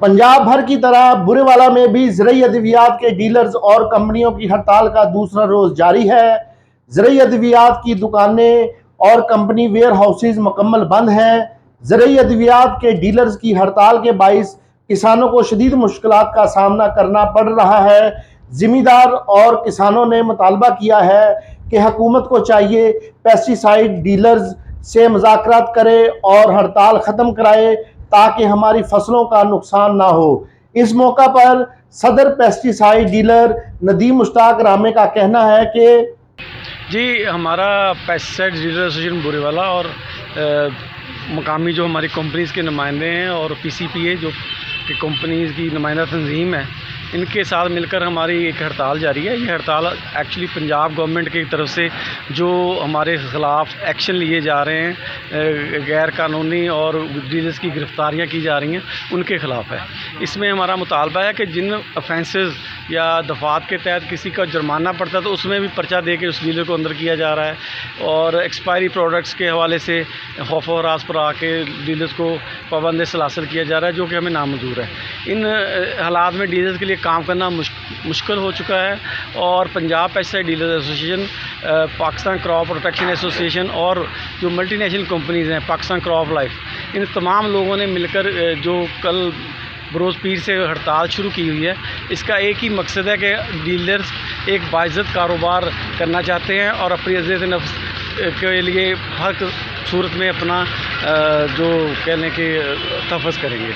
पंजाब भर की तरह बुरेवाला में भी ज़रूरी अद्वियात के डीलर्स और कंपनियों की हड़ताल का दूसरा रोज जारी है। ज़रूरी अद्वियात की दुकानें और कंपनी वेयर हाउसेज मुकम्मल बंद हैं। ज़रूरी अद्वियात के डीलर्स की हड़ताल के बाइस किसानों को शदीद मुश्किलात का सामना करना पड़ रहा है। जिमीदार और किसानों ने मुतालबा किया है कि हुकूमत को चाहिए पेस्टिसाइड डीलर्स से मुज़ाकरात करे और हड़ताल ख़त्म कराए ताकि हमारी फसलों का नुकसान ना हो। इस मौका पर सदर पेस्टिसाइड डीलर नदीम मुश्ताक रामे का कहना है कि जी, हमारा पेस्टिसाइड डीलर एसोसिएशन बुरेवाला और मकामी जो हमारी कंपनीज़ के नुमाइंदे हैं और पीसीपीए जो कि कंपनीज़ की नुमाइंदा तंजीम है, इनके साथ मिलकर हमारी एक हड़ताल जारी है। ये हड़ताल एक्चुअली पंजाब गवर्नमेंट की तरफ से जो हमारे ख़िलाफ़ एक्शन लिए जा रहे हैं, गैर कानूनी और डीलर्स की गिरफ़्तारियाँ की जा रही हैं, उनके ख़िलाफ़ है। इसमें हमारा मुतालबा है कि जिन ऑफेंसेस या दफ़ात के तहत किसी का जुर्माना पड़ता है तो उसमें भी पर्चा दे के उस डीलर को अंदर किया जा रहा है और एक्सपायरी प्रोडक्ट्स के हवाले से खौफ व हरास पर आके डीलर्स को पाबंद सलासल किया जा रहा है, जो कि हमें नामंजूर है। इन हालात में डीलर्स के लिए काम करना मुश्किल हो चुका है और Punjab pesticide dealers association, Pakistan crop protection association और जो मल्टीनेशनल कंपनीज़ हैं, पाकिस्तान क्रॉप लाइफ, इन तमाम लोगों ने मिलकर जो कल बरोज़ पीर से हड़ताल शुरू की हुई है, इसका एक ही मकसद है कि डीलर्स एक बाइज़्ज़त कारोबार करना चाहते हैं और अपनी इज़्ज़त नफ्स के लिए हर सूरत में अपना जो कहने के तहफ़्फ़ुज़ करेंगे।